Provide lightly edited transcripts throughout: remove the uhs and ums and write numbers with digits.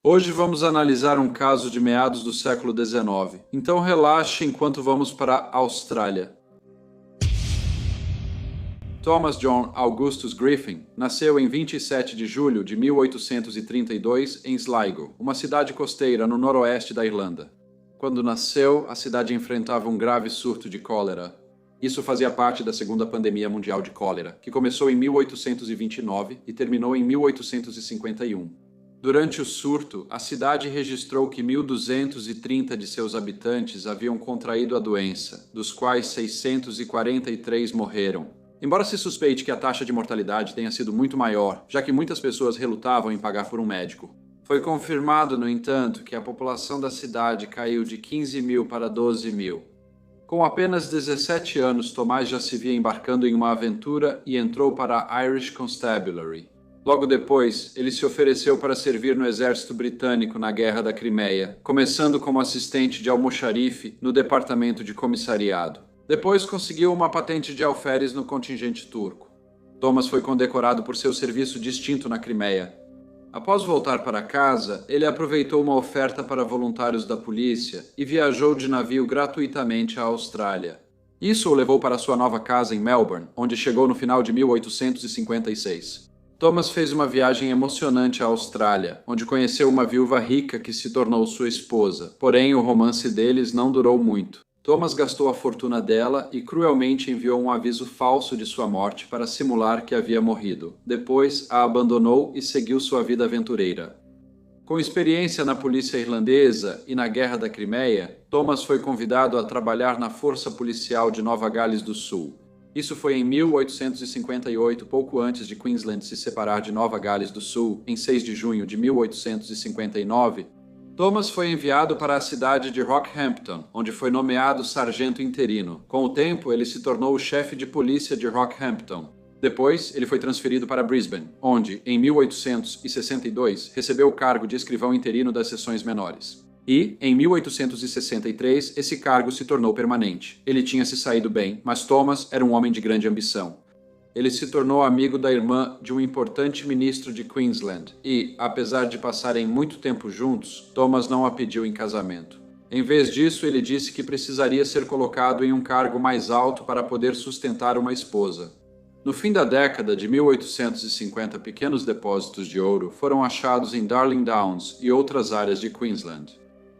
Hoje vamos analisar um caso de meados do século XIX, então relaxe enquanto vamos para a Austrália. Thomas John Augustus Griffin nasceu em 27 de julho de 1832 em Sligo, uma cidade costeira no noroeste da Irlanda. Quando nasceu, a cidade enfrentava um grave surto de cólera. Isso fazia parte da Segunda Pandemia Mundial de Cólera, que começou em 1829 e terminou em 1851. Durante o surto, a cidade registrou que 1.230 de seus habitantes haviam contraído a doença, dos quais 643 morreram. Embora se suspeite que a taxa de mortalidade tenha sido muito maior, já que muitas pessoas relutavam em pagar por um médico. Foi confirmado, no entanto, que a população da cidade caiu de 15 mil para 12 mil. Com apenas 17 anos, Tomás já se via embarcando em uma aventura e entrou para a Irish Constabulary. Logo depois, ele se ofereceu para servir no exército britânico na Guerra da Crimeia, começando como assistente de almoxarife no departamento de comissariado. Depois conseguiu uma patente de alferes no contingente turco. Thomas foi condecorado por seu serviço distinto na Crimeia. Após voltar para casa, ele aproveitou uma oferta para voluntários da polícia e viajou de navio gratuitamente à Austrália. Isso o levou para sua nova casa em Melbourne, onde chegou no final de 1856. Thomas fez uma viagem emocionante à Austrália, onde conheceu uma viúva rica que se tornou sua esposa. Porém, o romance deles não durou muito. Thomas gastou a fortuna dela e cruelmente enviou um aviso falso de sua morte para simular que havia morrido. Depois, a abandonou e seguiu sua vida aventureira. Com experiência na polícia irlandesa e na Guerra da Crimeia, Thomas foi convidado a trabalhar na Força Policial de Nova Gales do Sul. Isso foi em 1858, pouco antes de Queensland se separar de Nova Gales do Sul, em 6 de junho de 1859. Thomas foi enviado para a cidade de Rockhampton, onde foi nomeado sargento interino. Com o tempo, ele se tornou o chefe de polícia de Rockhampton. Depois, ele foi transferido para Brisbane, onde, em 1862, recebeu o cargo de escrivão interino das seções menores. E, em 1863, esse cargo se tornou permanente. Ele tinha se saído bem, mas Thomas era um homem de grande ambição. Ele se tornou amigo da irmã de um importante ministro de Queensland e, apesar de passarem muito tempo juntos, Thomas não a pediu em casamento. Em vez disso, ele disse que precisaria ser colocado em um cargo mais alto para poder sustentar uma esposa. No fim da década de 1850, pequenos depósitos de ouro foram achados em Darling Downs e outras áreas de Queensland.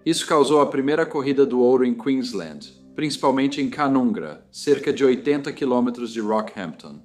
Isso causou a primeira corrida do ouro em Queensland, principalmente em Canungra, cerca de 80 quilômetros de Rockhampton.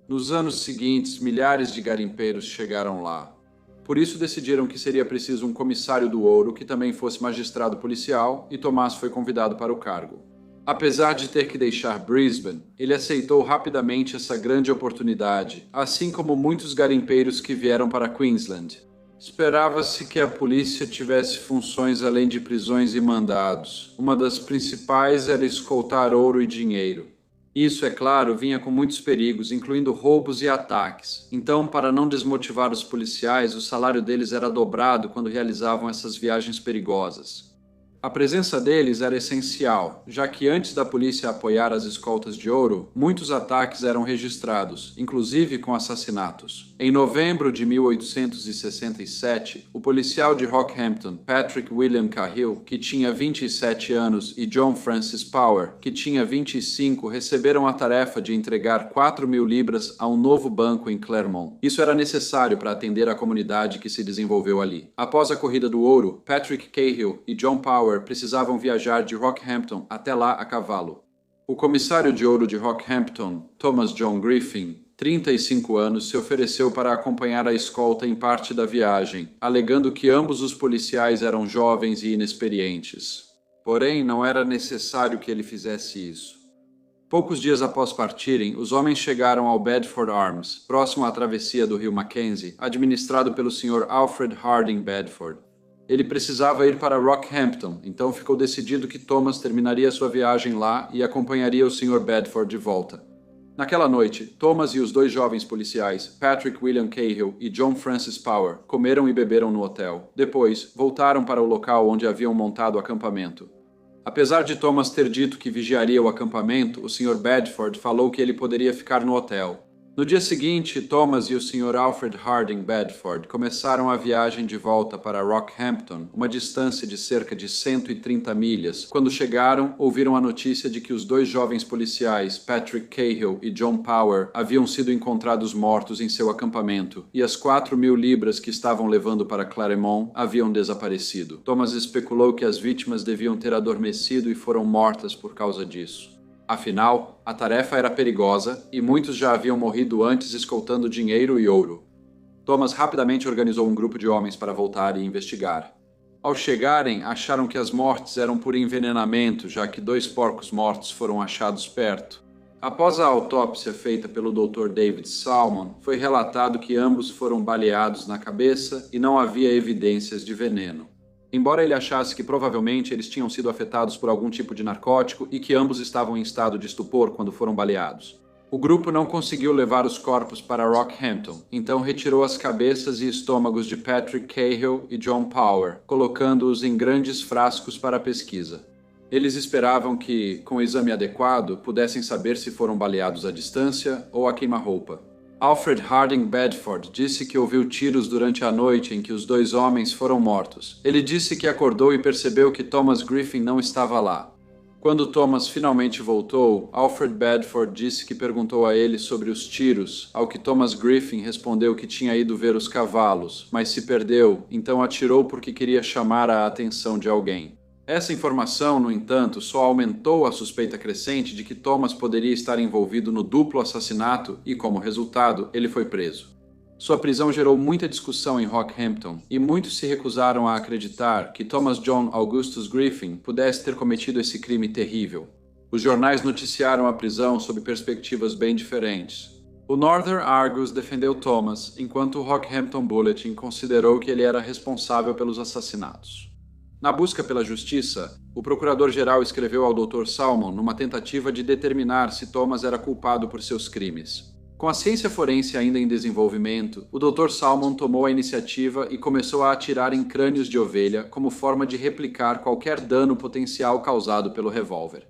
Nos anos seguintes, milhares de garimpeiros chegaram lá. Por isso decidiram que seria preciso um comissário do ouro que também fosse magistrado policial, e Tomás foi convidado para o cargo. Apesar de ter que deixar Brisbane, ele aceitou rapidamente essa grande oportunidade, assim como muitos garimpeiros que vieram para Queensland. Esperava-se que a polícia tivesse funções além de prisões e mandados. Uma das principais era escoltar ouro e dinheiro. Isso, é claro, vinha com muitos perigos, incluindo roubos e ataques. Então, para não desmotivar os policiais, o salário deles era dobrado quando realizavam essas viagens perigosas. A presença deles era essencial, já que antes da polícia apoiar as escoltas de ouro, muitos ataques eram registrados, inclusive com assassinatos. Em novembro de 1867, o policial de Rockhampton, Patrick William Cahill, que tinha 27 anos, e John Francis Power, que tinha 25, receberam a tarefa de entregar 4.000 libras a um novo banco em Claremont. Isso era necessário para atender a comunidade que se desenvolveu ali. Após a corrida do ouro, Patrick Cahill e John Power precisavam viajar de Rockhampton até lá a cavalo. O comissário de ouro de Rockhampton, Thomas John Griffin, 35 anos, se ofereceu para acompanhar a escolta em parte da viagem, alegando que ambos os policiais eram jovens e inexperientes. Porém, não era necessário que ele fizesse isso. Poucos dias após partirem, os homens chegaram ao Bedford Arms, próximo à travessia do rio Mackenzie, administrado pelo Sr. Alfred Harding Bedford. Ele precisava ir para Rockhampton, então ficou decidido que Thomas terminaria sua viagem lá e acompanharia o Sr. Bedford de volta. Naquela noite, Thomas e os dois jovens policiais, Patrick William Cahill e John Francis Power, comeram e beberam no hotel. Depois, voltaram para o local onde haviam montado o acampamento. Apesar de Thomas ter dito que vigiaria o acampamento, o Sr. Bedford falou que ele poderia ficar no hotel. No dia seguinte, Thomas e o Sr. Alfred Harding Bedford começaram a viagem de volta para Rockhampton, uma distância de cerca de 130 milhas. Quando chegaram, ouviram a notícia de que os dois jovens policiais, Patrick Cahill e John Power, haviam sido encontrados mortos em seu acampamento, e as 4.000 libras que estavam levando para Claremont haviam desaparecido. Thomas especulou que as vítimas deviam ter adormecido e foram mortas por causa disso. Afinal, a tarefa era perigosa e muitos já haviam morrido antes escoltando dinheiro e ouro. Thomas rapidamente organizou um grupo de homens para voltar e investigar. Ao chegarem, acharam que as mortes eram por envenenamento, já que 2 porcos mortos foram achados perto. Após a autópsia feita pelo Dr. David Salmon, foi relatado que ambos foram baleados na cabeça e não havia evidências de veneno. Embora ele achasse que provavelmente eles tinham sido afetados por algum tipo de narcótico e que ambos estavam em estado de estupor quando foram baleados. O grupo não conseguiu levar os corpos para Rockhampton, então retirou as cabeças e estômagos de Patrick Cahill e John Power, colocando-os em grandes frascos para a pesquisa. Eles esperavam que, com o exame adequado, pudessem saber se foram baleados à distância ou a queima-roupa. Alfred Harding Bedford disse que ouviu tiros durante a noite em que os 2 homens foram mortos. Ele disse que acordou e percebeu que Thomas Griffin não estava lá. Quando Thomas finalmente voltou, Alfred Bedford disse que perguntou a ele sobre os tiros, ao que Thomas Griffin respondeu que tinha ido ver os cavalos, mas se perdeu, então atirou porque queria chamar a atenção de alguém. Essa informação, no entanto, só aumentou a suspeita crescente de que Thomas poderia estar envolvido no duplo assassinato e, como resultado, ele foi preso. Sua prisão gerou muita discussão em Rockhampton e muitos se recusaram a acreditar que Thomas John Augustus Griffin pudesse ter cometido esse crime terrível. Os jornais noticiaram a prisão sob perspectivas bem diferentes. O Northern Argus defendeu Thomas, enquanto o Rockhampton Bulletin considerou que ele era responsável pelos assassinatos. Na busca pela justiça, o procurador-geral escreveu ao Dr. Salmon numa tentativa de determinar se Thomas era culpado por seus crimes. Com a ciência forense ainda em desenvolvimento, o Dr. Salmon tomou a iniciativa e começou a atirar em crânios de ovelha como forma de replicar qualquer dano potencial causado pelo revólver.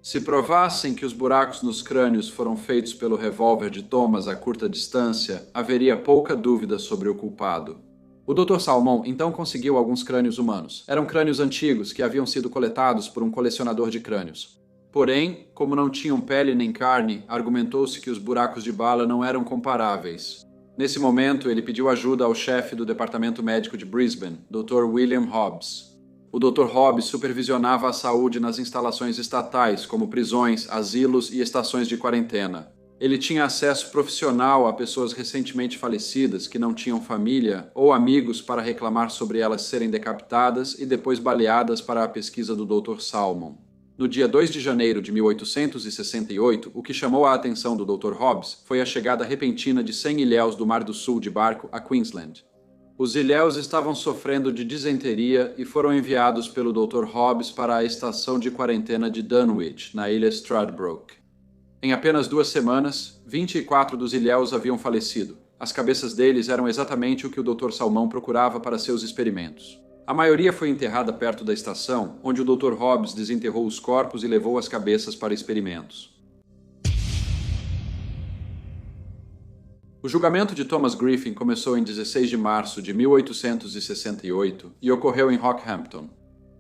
Se provassem que os buracos nos crânios foram feitos pelo revólver de Thomas a curta distância, haveria pouca dúvida sobre o culpado. O Dr. Salmon então conseguiu alguns crânios humanos. Eram crânios antigos que haviam sido coletados por um colecionador de crânios. Porém, como não tinham pele nem carne, argumentou-se que os buracos de bala não eram comparáveis. Nesse momento, ele pediu ajuda ao chefe do Departamento Médico de Brisbane, Dr. William Hobbs. O Dr. Hobbs supervisionava a saúde nas instalações estatais, como prisões, asilos e estações de quarentena. Ele tinha acesso profissional a pessoas recentemente falecidas que não tinham família ou amigos para reclamar sobre elas serem decapitadas e depois baleadas para a pesquisa do Dr. Salmon. No dia 2 de janeiro de 1868, o que chamou a atenção do Dr. Hobbs foi a chegada repentina de 100 ilhéus do Mar do Sul de barco a Queensland. Os ilhéus estavam sofrendo de disenteria e foram enviados pelo Dr. Hobbs para a estação de quarentena de Dunwich, na ilha Stradbroke. Em apenas 2 semanas, 24 dos ilhéus haviam falecido. As cabeças deles eram exatamente o que o Dr. Salmon procurava para seus experimentos. A maioria foi enterrada perto da estação, onde o Dr. Hobbs desenterrou os corpos e levou as cabeças para experimentos. O julgamento de Thomas Griffin começou em 16 de março de 1868 e ocorreu em Rockhampton.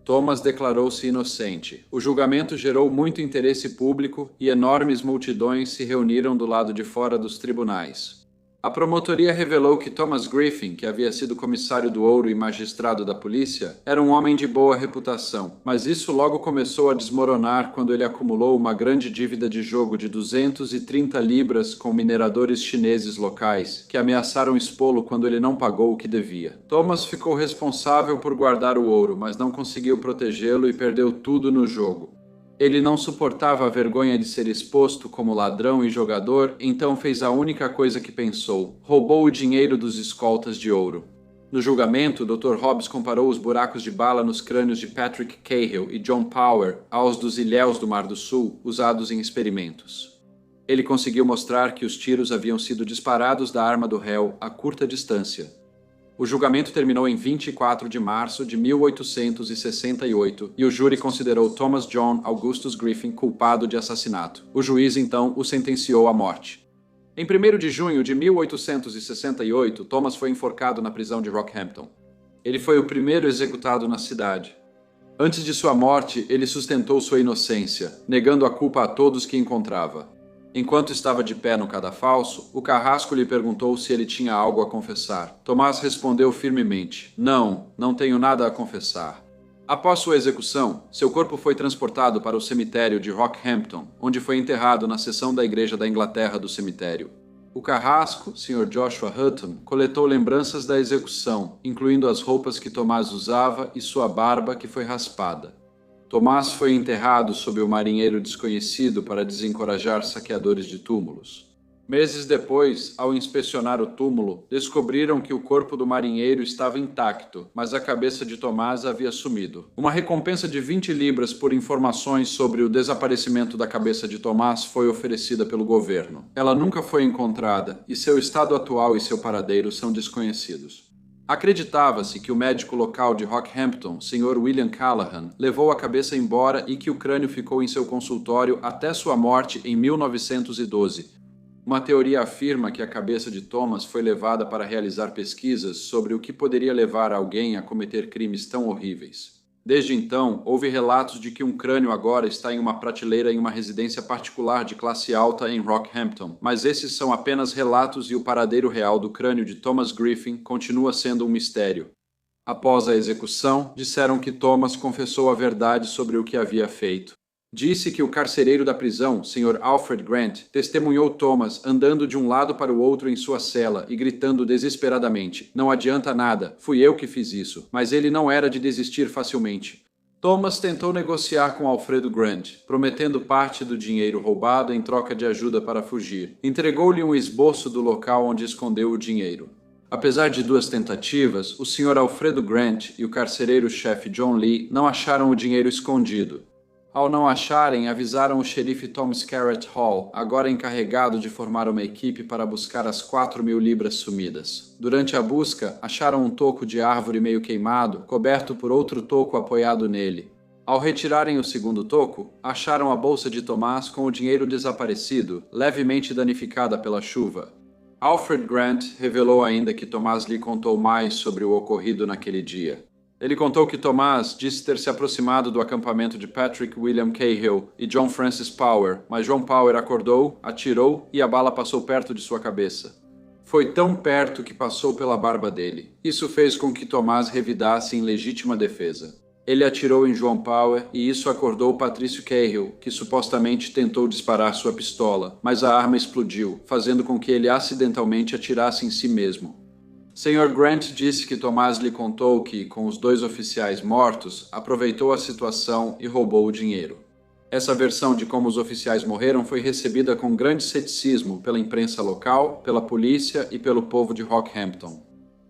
Thomas declarou-se inocente. O julgamento gerou muito interesse público e enormes multidões se reuniram do lado de fora dos tribunais. A promotoria revelou que Thomas Griffin, que havia sido comissário do ouro e magistrado da polícia, era um homem de boa reputação, mas isso logo começou a desmoronar quando ele acumulou uma grande dívida de jogo de 230 libras com mineradores chineses locais, que ameaçaram expô-lo quando ele não pagou o que devia. Thomas ficou responsável por guardar o ouro, mas não conseguiu protegê-lo e perdeu tudo no jogo. Ele não suportava a vergonha de ser exposto como ladrão e jogador, então fez a única coisa que pensou: roubou o dinheiro dos escoltas de ouro. No julgamento, Dr. Hobbs comparou os buracos de bala nos crânios de Patrick Cahill e John Power aos dos ilhéus do Mar do Sul, usados em experimentos. Ele conseguiu mostrar que os tiros haviam sido disparados da arma do réu a curta distância. O julgamento terminou em 24 de março de 1868 e o júri considerou Thomas John Augustus Griffin culpado de assassinato. O juiz, então, o sentenciou à morte. Em 1º de junho de 1868, Thomas foi enforcado na prisão de Rockhampton. Ele foi o primeiro executado na cidade. Antes de sua morte, ele sustentou sua inocência, negando a culpa a todos que encontrava. Enquanto estava de pé no cadafalso, o carrasco lhe perguntou se ele tinha algo a confessar. Tomás respondeu firmemente: "Não, não tenho nada a confessar." Após sua execução, seu corpo foi transportado para o cemitério de Rockhampton, onde foi enterrado na seção da Igreja da Inglaterra do cemitério. O carrasco, Sr. Joshua Hutton, coletou lembranças da execução, incluindo as roupas que Tomás usava e sua barba que foi raspada. Tomás foi enterrado sob o marinheiro desconhecido para desencorajar saqueadores de túmulos. Meses depois, ao inspecionar o túmulo, descobriram que o corpo do marinheiro estava intacto, mas a cabeça de Tomás havia sumido. Uma recompensa de 20 libras por informações sobre o desaparecimento da cabeça de Tomás foi oferecida pelo governo. Ela nunca foi encontrada e seu estado atual e seu paradeiro são desconhecidos. Acreditava-se que o médico local de Rockhampton, Sr. William Callahan, levou a cabeça embora e que o crânio ficou em seu consultório até sua morte em 1912. Uma teoria afirma que a cabeça de Thomas foi levada para realizar pesquisas sobre o que poderia levar alguém a cometer crimes tão horríveis. Desde então, houve relatos de que um crânio agora está em uma prateleira em uma residência particular de classe alta em Rockhampton, mas esses são apenas relatos e o paradeiro real do crânio de Thomas Griffin continua sendo um mistério. Após a execução, disseram que Thomas confessou a verdade sobre o que havia feito. Disse que o carcereiro da prisão, Sr. Alfred Grant, testemunhou Thomas andando de um lado para o outro em sua cela e gritando desesperadamente: "Não adianta nada, fui eu que fiz isso." Mas ele não era de desistir facilmente. Thomas tentou negociar com Alfredo Grant, prometendo parte do dinheiro roubado em troca de ajuda para fugir. Entregou-lhe um esboço do local onde escondeu o dinheiro. Apesar de 2 tentativas, o Sr. Alfredo Grant e o carcereiro-chefe John Lee não acharam o dinheiro escondido. Ao não acharem, avisaram o xerife Tom Scarrett Hall, agora encarregado de formar uma equipe para buscar as 4.000 libras sumidas. Durante a busca, acharam um toco de árvore meio queimado, coberto por outro toco apoiado nele. Ao retirarem o segundo toco, acharam a bolsa de Tomás com o dinheiro desaparecido, levemente danificada pela chuva. Alfred Grant revelou ainda que Tomás lhe contou mais sobre o ocorrido naquele dia. Ele contou que Tomás disse ter se aproximado do acampamento de Patrick William Cahill e John Francis Power, mas John Power acordou, atirou e a bala passou perto de sua cabeça. Foi tão perto que passou pela barba dele. Isso fez com que Tomás revidasse em legítima defesa. Ele atirou em John Power e isso acordou Patrício Cahill, que supostamente tentou disparar sua pistola, mas a arma explodiu, fazendo com que ele acidentalmente atirasse em si mesmo. Sr. Grant disse que Tomás lhe contou que, com os 2 oficiais mortos, aproveitou a situação e roubou o dinheiro. Essa versão de como os oficiais morreram foi recebida com grande ceticismo pela imprensa local, pela polícia e pelo povo de Rockhampton.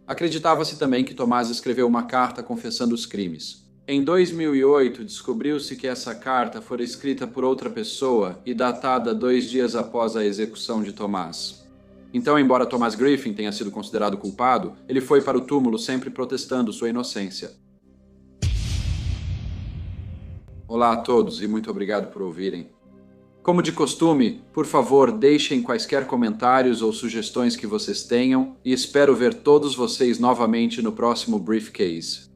Acreditava-se também que Tomás escreveu uma carta confessando os crimes. Em 2008, descobriu-se que essa carta fora escrita por outra pessoa e datada 2 dias após a execução de Tomás. Então, embora Thomas Griffin tenha sido considerado culpado, ele foi para o túmulo sempre protestando sua inocência. Olá a todos e muito obrigado por ouvirem. Como de costume, por favor, deixem quaisquer comentários ou sugestões que vocês tenham e espero ver todos vocês novamente no próximo Briefcase.